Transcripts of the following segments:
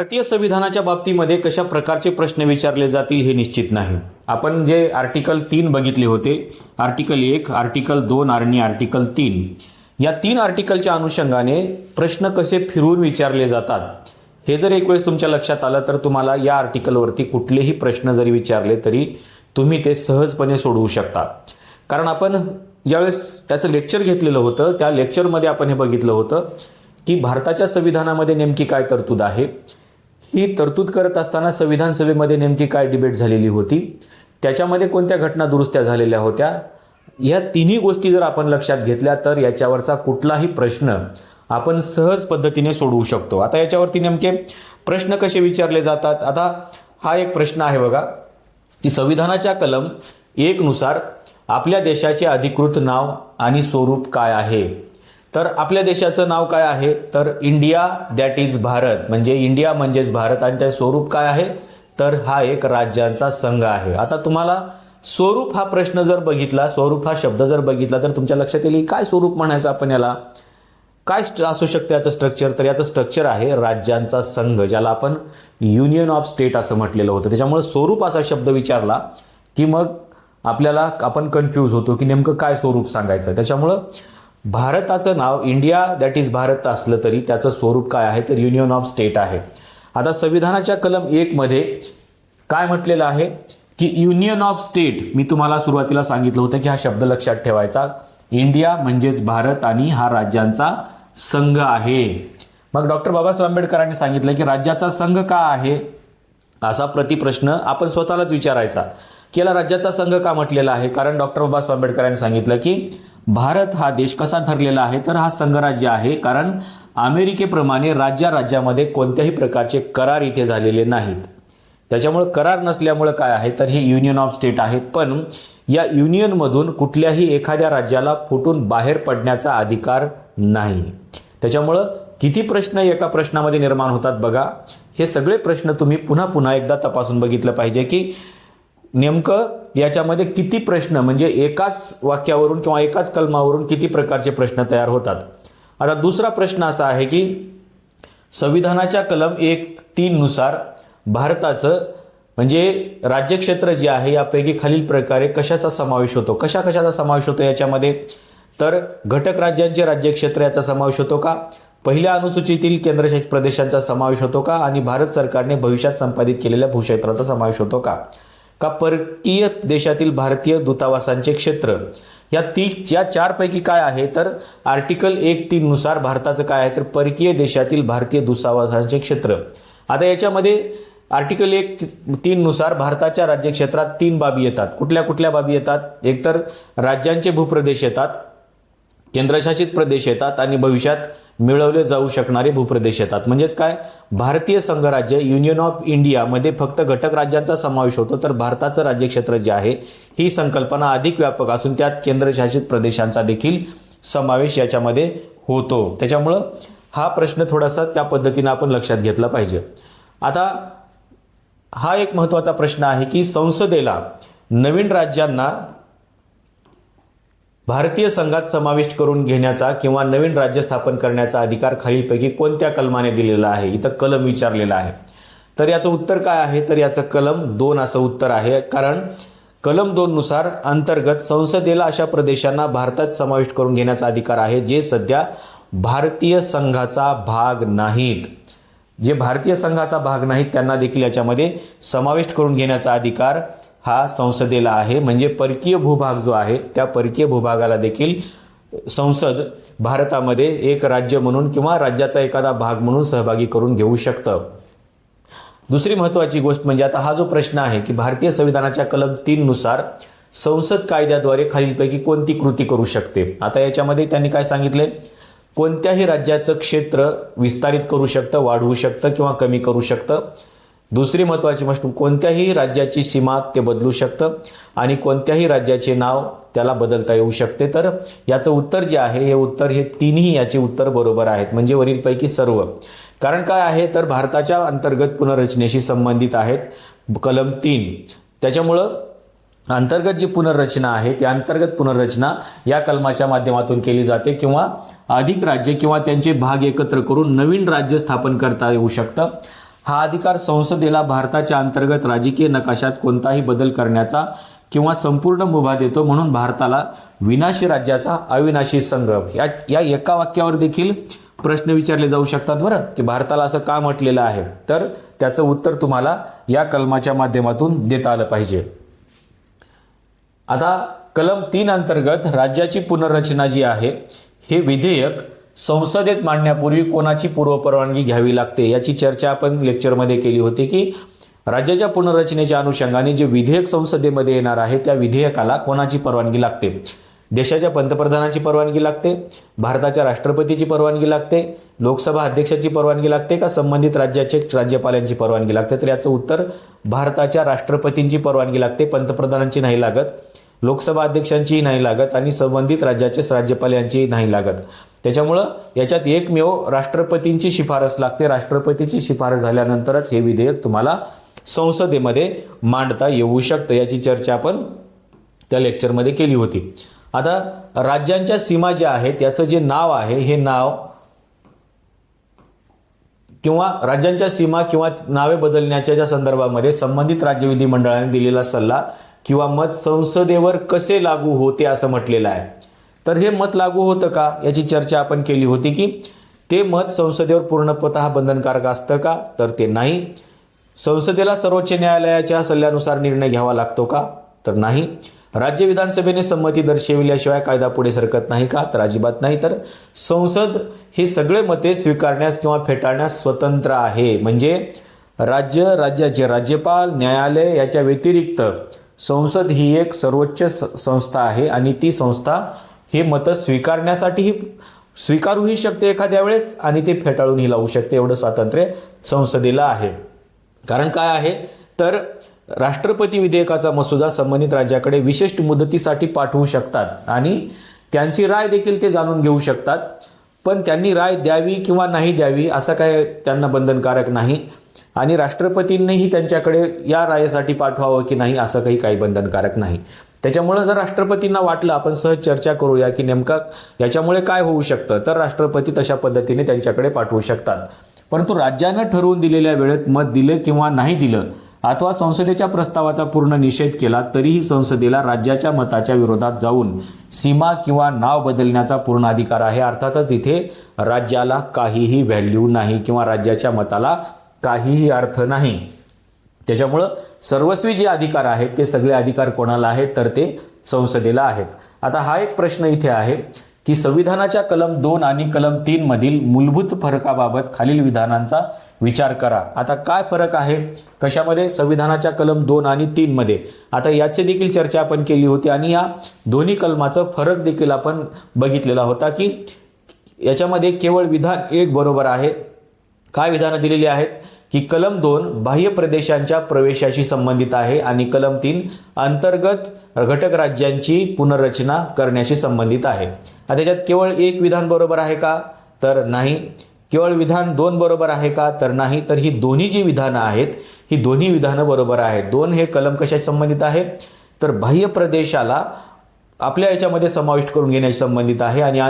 भारतीय संविधानाच्या बाबतीमध्ये कशा प्रकारचे प्रश्न विचारले जातील हे निश्चित नाही. आपण जे आर्टिकल 3 बघितले होते, आर्टिकल 1, आर्टिकल 2 आणि आर्टिकल 3, या 3 आर्टिकलच्या अनुषंगाने प्रश्न कसे फिरवून विचारले जातात हे जर एक वेळेस तुमच्या लक्षात आलं तर तुम्हाला या आर्टिकलवरती कुठलेही प्रश्न जरी विचारले तरी तुम्ही ते सहजपणे सोडवू शकता. कारण आपण ज्यावेळेस त्याचं लेक्चर घेतलेलं होतं त्या लेक्चरमध्ये आपण हे बघितलं होतं की भारताच्या संविधानामध्ये नेमकी काय तरतूद आहे, ही तरतूद करत असताना संविधान सभेमध्ये नेमकी काय डिबेट झालेली होती, त्याच्यामध्ये कोणत्या घटना दुरुस्त्या झालेल्या होत्या, या तिन्ही गोष्टी जर आपण लक्षात घेतल्या तर याच्यावरचा कुठलाही प्रश्न आपण सहज पद्धतीने सोडवू शकतो. आता याच्यावरती नेमके प्रश्न कसे विचारले जातात. आता हा एक प्रश्न आहे बघा की संविधानाच्या कलम 1 नुसार आपल्या देशाचे अधिकृत नाव आणि स्वरूप काय आहे. तर आपल्या देशाचं नाव काय आहे तर इंडिया, दॅट इज भारत, म्हणजे इंडिया म्हणजेच भारत, आणि त्याचे स्वरूप काय आहे तर हा एक राज्यांचा संघ आहे. आता तुम्हाला स्वरूप हा प्रश्न जर बघितला, स्वरूप हा शब्द जर बघितला तर तुमच्या लक्षात येईल काय स्वरूप म्हणायचं आपण याला, काय असू शकतं याचं स्ट्रक्चर. तर याचं स्ट्रक्चर आहे राज्यांचा संघ, ज्याला आपण युनियन ऑफ स्टेट असं म्हटलेलं होतं. त्याच्यामुळे स्वरूप असा शब्द विचारला की मग आपण कन्फ्यूज होतो की नेमकं काय स्वरूप सांगायचं. त्याच्यामुळं भारताचं नाव इंडिया, दॅट इज भारत असलं तरी त्याचं स्वरूप काय आहे तर युनियन ऑफ स्टेट आहे. आता संविधानाच्या कलम 1 मध्ये काय म्हटलेलं आहे की युनियन ऑफ स्टेट, मी तुम्हाला सुरुवातीला सांगितलं होतं की हा शब्द लक्षात ठेवायचा, इंडिया म्हणजेच भारत आणि हा राज्यांचा संघ आहे. मग डॉक्टर बाबासाहेब आंबेडकरांनी सांगितलं की राज्याचा संघ का आहे, असा प्रतिप्रश्न आपण स्वतःलाच विचारायचा की याला राज्याचा संघ का म्हटलेला आहे. कारण डॉक्टर बाबासाहेब आंबेडकरांनी सांगितलं की भारत हा देश कसा ठरलेला आहे तर हा संघराज्य आहे, कारण अमेरिकेप्रमाणे राज्यामध्ये कोणत्याही प्रकारचे करार इथे झालेले नाहीत. त्याच्यामुळे करार नसल्यामुळे काय आहे तर हे युनियन ऑफ स्टेट आहे. पण या युनियनमधून कुठल्याही एखाद्या राज्याला फुटून बाहेर पडण्याचा अधिकार नाही. त्याच्यामुळं किती प्रश्न एका प्रश्नामध्ये निर्माण होतात बघा. हे सगळे प्रश्न तुम्ही पुन्हा एकदा तपासून बघितलं पाहिजे की नेमकं याच्यामध्ये किती प्रश्न, म्हणजे एकाच वाक्यावरून किंवा एकाच कलमावरून किती प्रकारचे प्रश्न तयार होतात. आता दुसरा प्रश्न असा आहे की संविधानाच्या कलम 1(3) नुसार भारताचं म्हणजे राज्यक्षेत्र जे आहे यापैकी खालील प्रकारे कशाचा समावेश होतो. कशाचा समावेश होतो याच्यामध्ये तर घटक राज्यांचे राज्यक्षेत्र याचा समावेश होतो का, पहिल्या अनुसूचीतील केंद्रशासित प्रदेशांचा समावेश होतो का, आणि भारत सरकारने भविष्यात संपादित केलेल्या भूक्षेत्राचा समावेश होतो का, परकीय देशातील भारतीय दूतावासांचे क्षेत्र, या 4 पैकी काय आहे तर आर्टिकल 1(3) नुसार भारताचं काय आहे तर परकीय देशातील भारतीय दूतावासांचे क्षेत्र. आता याच्यामध्ये आर्टिकल 1(3) नुसार भारताच्या राज्यक्षेत्रात 3 बाबी येतात. कुठल्या बाबी येतात, एकतर राज्यांचे भूप्रदेश येतात, केंद्रशासित प्रदेश येतात आणि भविष्यात मिळवले जाऊ शकणारे भूप्रदेश येतात. म्हणजेच काय, भारतीय संघराज्य युनियन ऑफ इंडिया मध्ये फक्त घटक राज्यांचा समावेश होतो, तर भारताचं राज्यक्षेत्र जे आहे ही संकल्पना अधिक व्यापक असून त्यात केंद्रशासित प्रदेशांचा देखील समावेश याच्यामध्ये होतो. त्याच्यामुळं हा प्रश्न थोडासा त्या पद्धतीने आपण लक्षात घेतला पाहिजे. आता हा एक महत्त्वाचा प्रश्न आहे की संसदेला नवीन राज्यांना भारतीय संघात समाविष्ट करून घेण्याचा किंवा नवीन राज्य स्थापन करण्याचा अधिकार खालीलपैकी कोणत्या कलमाने दिलेला आहे. इथं कलम विचारलेला आहे. तर याचं उत्तर काय आहे तर याचं कलम 2 असं उत्तर आहे. कारण कलम 2 नुसार अंतर्गत संसदेला अशा प्रदेशांना भारतात समाविष्ट करून घेण्याचा अधिकार आहे जे सध्या भारतीय संघाचा भाग नाहीत. जे भारतीय संघाचा भाग नाहीत त्यांना देखील याच्यामध्ये समाविष्ट करून घेण्याचा अधिकार हा संसदेला आहे. म्हणजे परकीय भूभाग जो आहे त्या परकीय भूभागाला देखील संसद भारतामध्ये एक राज्य म्हणून किंवा राज्याचा एखादा भाग म्हणून सहभागी करून घेऊ शकतं. दुसरी महत्त्वाची गोष्ट म्हणजे आता हा जो प्रश्न आहे की भारतीय संविधानाच्या कलम 3 नुसार संसद कायद्याद्वारे खालीलपैकी कोणती कृती करू शकते. आता याच्यामध्ये त्यांनी काय सांगितले, कोणत्याही राज्याचं क्षेत्र विस्तारित करू शकतं, वाढवू शकतं किंवा कमी करू शकतं. दुसरी महत्त्वाची गोष्ट, कोणत्याही राज्याची सीमा ते बदलू शकतं आणि कोणत्याही राज्याचे नाव त्याला बदलता येऊ शकते. तर याचं उत्तर जे आहे हे तिन्ही याचे उत्तर बरोबर आहेत, म्हणजे वरीलपैकी सर्व. कारण काय आहे तर भारताच्या अंतर्गत पुनर्रचनेशी संबंधित आहेत कलम 3. त्याच्यामुळं अंतर्गत जी पुनर्रचना आहे ती अंतर्गत पुनर्रचना या कलमाच्या माध्यमातून केली जाते किंवा अधिक राज्य किंवा त्यांचे भाग एकत्र करून नवीन राज्य स्थापन करता येऊ शकतं. हा अधिकार संसदेला भारताच्या अंतर्गत राजकीय नकाशात कोणताही बदल करण्याचा किंवा संपूर्ण मुभा देतो, म्हणून भारताला विनाशी राज्याचा अविनाशी संघ या एका वाक्यावर देखील प्रश्न विचारले जाऊ शकतात बरं, की भारताला असं का म्हटलेलं आहे, तर त्याचं उत्तर तुम्हाला या कलमाच्या माध्यमातून देता आलं पाहिजे. आता कलम 3 अंतर्गत राज्याची पुनर्रचना जी आहे हे विधेयक संसदेत मांडण्यापूर्वी कोणाची पूर्वपरवानगी घ्यावी लागते याची चर्चा आपण लेक्चरमध्ये केली होती, की राज्याच्या पुनर्रचनेच्या अनुषंगाने जे विधेयक संसदेमध्ये येणार आहे त्या विधेयकाला कोणाची परवानगी लागते. देशाच्या पंतप्रधानाची परवानगी लागते, भारताच्या राष्ट्रपतीची परवानगी लागते, लोकसभा अध्यक्षाची परवानगी लागते का संबंधित राज्याचे राज्यपालांची परवानगी लागते. तर याचं उत्तर भारताच्या राष्ट्रपतींची परवानगी लागते, पंतप्रधानांची नाही लागत, लोकसभा अध्यक्षांचीही नाही लागत आणि संबंधित राज्याचे राज्यपाल यांचीही नाही लागत. त्याच्यामुळं याच्यात एकमेव राष्ट्रपतींची शिफारस लागते. राष्ट्रपतीची शिफारस झाल्यानंतरच हे विधेयक तुम्हाला संसदेमध्ये मांडता येऊ शकतं. याची चर्चा आपण त्या लेक्चरमध्ये केली होती. आता राज्यांच्या सीमा ज्या आहेत याचं जे नाव आहे हे नाव किंवा राज्यांच्या सीमा किंवा नावे बदलण्याच्या ज्या संदर्भामध्ये संबंधित राज्य विधिमंडळाने दिलेला सल्ला किंवा मत संसदेवर कसे लागू होते असं म्हटलेलं आहे. तर हे मत लागू होतं का याची चर्चा आपण केली होती, की ते मत संसदेवर पूर्णतः बंधनकारक असतं का, तर ते नाही. संसदेला सर्वोच्च न्यायालयाच्या सल्ल्यानुसार निर्णय घ्यावा लागतो का, तर नाही. राज्य विधानसभेने संमती दर्शविल्याशिवाय कायदा पुढे सरकत नाही का, तर अजिबात नाही. तर संसद हे सगळे मते स्वीकारण्यास किंवा फेटाळण्यास स्वतंत्र आहे. म्हणजे राज्याचे राज्यपाल, न्यायालय याच्या व्यतिरिक्त संसद ही एक सर्वोच्च संस्था आहे आणि ती संस्था हे मतं स्वीकारण्यासाठी स्वीकारूही शकते एखाद्या वेळेस आणि ते फेटाळूनही लावू शकते. एवढं स्वातंत्र्य संसदेला आहे. कारण काय आहे तर राष्ट्रपती विधेयकाचा मसुदा संबंधित राज्याकडे विशिष्ट मुदतीसाठी पाठवू शकतात आणि त्यांची राय देखील ते जाणून घेऊ शकतात. पण त्यांनी राय द्यावी किंवा नाही द्यावी असं काय त्यांना बंधनकारक नाही आणि राष्ट्रपतींनीही त्यांच्याकडे या रायेसाठी पाठवावं की नाही असं काही बंधनकारक नाही. त्याच्यामुळे जर राष्ट्रपतींना वाटलं आपण सहज चर्चा करूया की नेमका याच्यामुळे काय होऊ शकतं, तर राष्ट्रपती तशा पद्धतीने त्यांच्याकडे पाठवू शकतात. परंतु राज्यानं ठरवून दिलेल्या वेळेत मत दिलं किंवा नाही दिलं अथवा संसदेच्या प्रस्तावाचा पूर्ण निषेध केला तरीही संसदेला राज्याच्या मताच्या विरोधात जाऊन सीमा किंवा नाव बदलण्याचा पूर्ण अधिकार आहे. अर्थातच इथे राज्याला काहीही व्हॅल्यू नाही किंवा राज्याच्या मताला काहीही अर्थ नाही. त्याच्यामुळं सर्वस्वी जे अधिकार आहेत ते सगळे अधिकार कोणाला आहेत, तर ते संसदेला आहेत. आता हा एक प्रश्न इथे आहे की संविधानाच्या कलम 2 आणि कलम 3 मधील मूलभूत फरकाबाबत खालील विधानांचा विचार करा. आता काय फरक आहे कशामध्ये, संविधानाच्या कलम 2 आणि 3 मध्ये. आता याची देखील चर्चा आपण केली होती आणि या दोन्ही कलमाचं फरक देखील आपण बघितलेला होता की याच्यामध्ये केवळ विधान एक बरोबर आहे. काय विधानं दिलेली आहेत की कलम 2 बाह्य प्रदेशांच्या प्रवेशाशी संबंधित आहे आणि कलम 3 अंतर्गत घटक राज्यांची पुनर्रचना करण्याशी संबंधित आहे. आता त्याच्यात केवळ एक विधान बरोबर आहे का, तर नाही. केवळ विधान 2 बरोबर आहे का, तर नाही. तर ही दोन्ही जी विधानं आहेत ही दोन्ही विधानं बरोबर आहेत. 2 हे कलम कशाशी संबंधित आहे, तर बाह्य प्रदेशाला आपल्या याच्यामध्ये समाविष्ट करून घेण्याशी संबंधित आहे आणि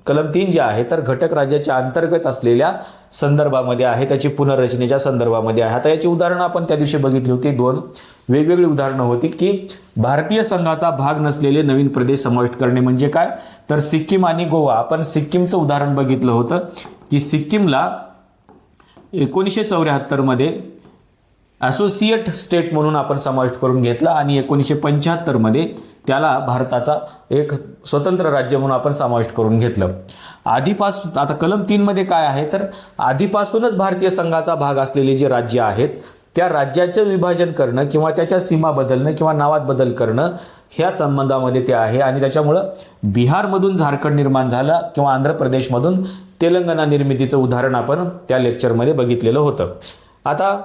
कलम 3 जे आहे तर घटक राज्याच्या अंतर्गत असलेल्या संदर्भामध्ये आहे, त्याची पुनर्रचनेच्या संदर्भामध्ये आहे. आता याची उदाहरणं आपण त्या दिवशी बघितली होती. 2 वेगवेगळी उदाहरणं होती की भारतीय संघाचा भाग नसलेले नवीन प्रदेश समाविष्ट करणे म्हणजे काय, तर सिक्कीम आणि गोवा. आपण सिक्कीमचं उदाहरण बघितलं होतं की सिक्कीमला 1974 मध्ये असोसिएट स्टेट म्हणून आपण समाविष्ट करून घेतला आणि 1975 मध्ये त्याला भारताचा एक स्वतंत्र राज्य म्हणून आपण समाविष्ट करून घेतलं. आधीपासून आता कलम 3 मध्ये काय आहे तर आधीपासूनच भारतीय संघाचा भाग असलेले जे राज्य आहेत त्या राज्याचं विभाजन करणं किंवा त्याच्या सीमा बदलणं किंवा नावात बदल करणं ह्या संबंधामध्ये ते आहे आणि त्याच्यामुळं बिहारमधून झारखंड निर्माण झाला किंवा आंध्र प्रदेशमधून तेलंगणा निर्मितीचं उदाहरण आपण त्या लेक्चरमध्ये बघितलेलं होतं. आता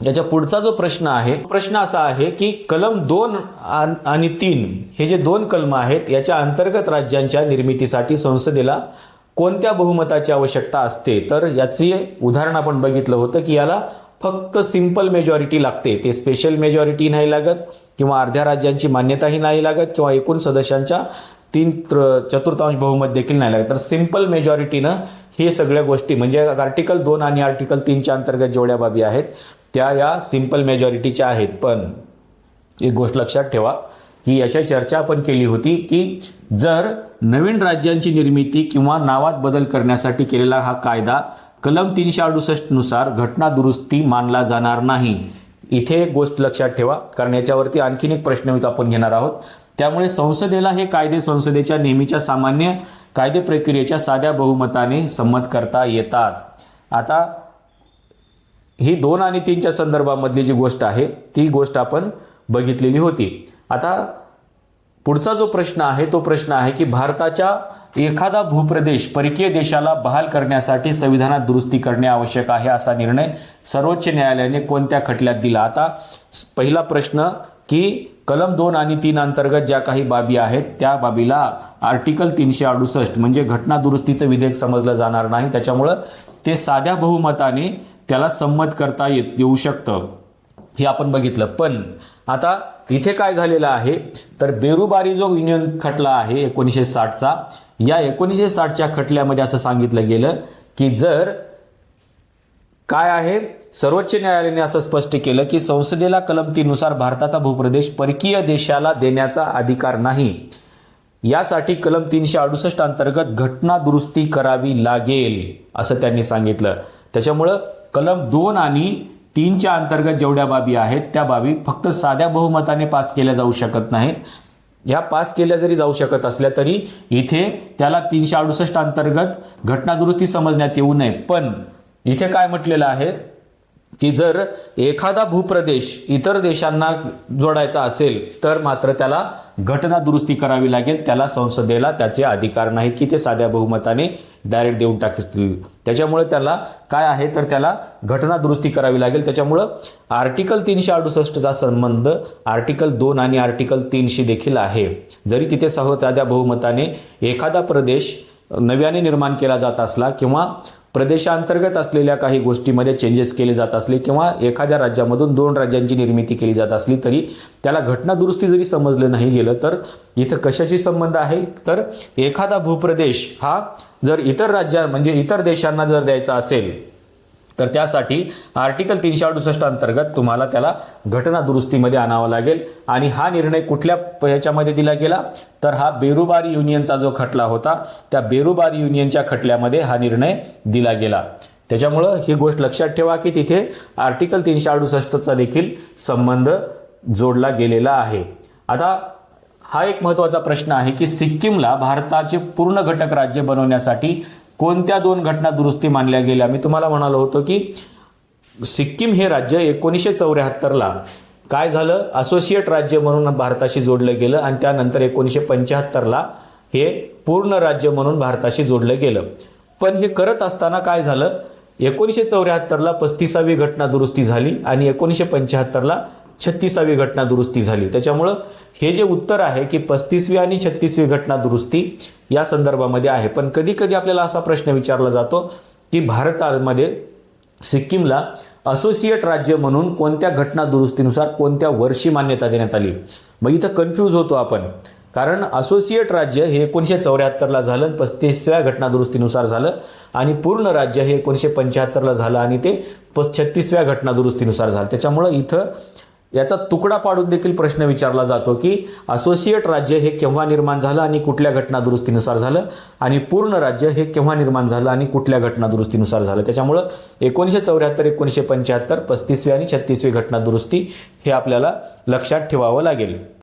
याच्या पुढचा जो प्रश्न आहे प्रश्न असा आहे की कलम 2 आणि 3 हे जे 2 कलम आहेत याच्या अंतर्गत राज्यांच्या निर्मितीसाठी संसदेला कोणत्या बहुमताची आवश्यकता असते, तर याचे उदाहरण आपण बघितलं होतं की याला फक्त सिंपल मेजॉरिटी लागते. ते स्पेशल मेजॉरिटी नाही लागत किंवा अर्ध्या राज्यांची मान्यताही नाही लागत किंवा एकूण सदस्यांच्या चतुर्थांश बहुमत देखील नाही लागत. तर सिंपल मेजॉरिटीनं हे सगळ्या गोष्टी म्हणजे आर्टिकल 2 आणि आर्टिकल 3च्या अंतर्गत जेवढ्या बाबी आहेत त्या या सिंपल मेजॉरिटीच्या आहेत. पण एक गोष्ट लक्षात ठेवा की याच्या चर्चा आपण केली होती की जर नवीन राज्यांची निर्मिती किंवा नावात बदल करण्यासाठी केलेला हा कायदा कलम 368 नुसार घटना दुरुस्ती मानला जाणार नाही. इथे एक गोष्ट लक्षात ठेवा, कारण याच्यावरती आणखीन एक प्रश्न आपण घेणार आहोत. त्यामुळे संसदेला हे कायदे संसदेच्या नेहमीच्या सामान्य कायदे प्रक्रियेच्या साध्या बहुमताने संमत करता येतात. आता ही 2 आणि 3च्या संदर्भामधली जी गोष्ट आहे ती गोष्ट आपण बघितलेली होती. आता पुढचा जो प्रश्न आहे तो प्रश्न आहे की भारताच्या एखादा भूप्रदेश परकीय देशाला बहाल करण्यासाठी संविधानात दुरुस्ती करणे आवश्यक आहे असा निर्णय सर्वोच्च न्यायालयाने कोणत्या खटल्यात दिला. आता पहिला प्रश्न की कलम 2 आणि 3 अंतर्गत ज्या काही बाबी आहेत त्या बाबीला आर्टिकल 368 म्हणजे घटना दुरुस्तीचं विधेयक समजलं जाणार नाही, त्याच्यामुळं ते साध्या बहुमताने त्याला संमत करता येऊ शकतं हे आपण बघितलं. पण आता इथे काय झालेलं आहे तर बेरुबारी जो युनियन खटला आहे 1960चा, या 1960च्या खटल्यामध्ये असं सांगितलं गेलं की जर काय आहे सर्वोच्च न्यायालयाने असं स्पष्ट केलं की संसदेला कलम 3 नुसार भारताचा भूप्रदेश परकीय देशाला देण्याचा अधिकार नाही, यासाठी कलम 368 अंतर्गत घटना दुरुस्ती करावी लागेल असं त्यांनी सांगितलं. त्याच्यामुळं कलम 2 आणि 3च्या अंतर्गत जेवढ्या बाबी आहेत त्या बाबी फक्त साध्या बहुमताने पास केल्या जाऊ शकत नाहीत. ह्या पास केल्या जरी जाऊ शकत असल्या तरी इथे त्याला 368 अंतर्गत घटना दुरुस्ती समजण्यात येऊ नये. पण इथे काय म्हटलेलं आहे की जर एखादा भूप्रदेश इतर देशांना जोडायचा असेल तर मात्र त्याला घटना दुरुस्ती करावी लागेल, त्याला संसदेला त्याचे अधिकार नाही की ते साध्या बहुमताने डायरेक्ट देऊन टाकतील. त्याच्यामुळे त्याला काय आहे तर त्याला घटना दुरुस्ती करावी लागेल. त्याच्यामुळं आर्टिकल 368चा संबंध आर्टिकल 2 आणि आर्टिकल 3शी देखील आहे. जरी तिथे साध्या बहुमताने एखादा प्रदेश नव्याने निर्माण केला जात असला किंवा प्रदेशांतर्गत असलेल्या काही गोष्टीमध्ये चेंजेस केले जात असले किंवा एखाद्या राज्यामधून 2 राज्यांची निर्मिती केली जात असली तरी त्याला घटना दुरुस्ती जरी समजलं नाही गेलं तर इथं कशाशी संबंध आहे तर एखादा भूप्रदेश हा जर इतर राज्या म्हणजे इतर देशांना जर द्यायचा असेल तर त्यासाठी आर्टिकल 368 अंतर्गत तुम्हाला त्याला घटना दुरुस्तीमध्ये आणावं लागेल. आणि हा निर्णय कुठल्या ह्याच्यामध्ये दिला गेला तर हा बेरुबारी युनियनचा जो खटला होता त्या बेरुबारी युनियनच्या खटल्यामध्ये हा निर्णय दिला गेला. त्याच्यामुळं ही गोष्ट लक्षात ठेवा की तिथे आर्टिकल 368चा देखील संबंध जोडला गेलेला आहे. आता हा एक महत्त्वाचा प्रश्न आहे की सिक्कीमला भारताचे पूर्ण घटक राज्य बनवण्यासाठी कोणत्या 2 घटना दुरुस्ती मानल्या गेल्या. मी तुम्हाला म्हणालो होतो की सिक्कीम हे राज्य 1974ला काय झालं असोसिएट राज्य म्हणून भारताशी जोडलं गेलं आणि त्यानंतर 1975ला हे पूर्ण राज्य म्हणून भारताशी जोडलं गेलं. पण हे करत असताना काय झालं 1974ला 35वी घटना दुरुस्ती झाली आणि 1975ला 36वी घटना दुरुस्ती झाली. त्याच्यामुळं हे जे उत्तर आहे की 35वी आणि 36वी घटना दुरुस्ती या संदर्भामध्ये आहे. पण कधी कधी आपल्याला असा प्रश्न विचारला जातो की भारतामध्ये सिक्कीमला असोसिएट राज्य म्हणून कोणत्या घटना दुरुस्तीनुसार कोणत्या वर्षी मान्यता देण्यात आली. मग इथं कन्फ्यूज होतो आपण, कारण असोसिएट राज्य हे 1974ला झालं 35व्या घटना दुरुस्तीनुसार झालं आणि पूर्ण राज्य हे 1975ला झालं आणि ते 36व्या घटना दुरुस्तीनुसार झालं. त्याच्यामुळं इथं याचा तुकडा पाडून देखील प्रश्न विचारला जातो की असोसिएट राज्य हे केव्हा निर्माण झालं आणि कुठल्या घटना दुरुस्तीनुसार झालं आणि पूर्ण राज्य हे केव्हा निर्माण झालं आणि कुठल्या घटना दुरुस्तीनुसार झालं. त्याच्यामुळं 1974, 1975, 35वी आणि 36वी घटना दुरुस्ती हे आपल्याला लक्षात ठेवावं लागेल.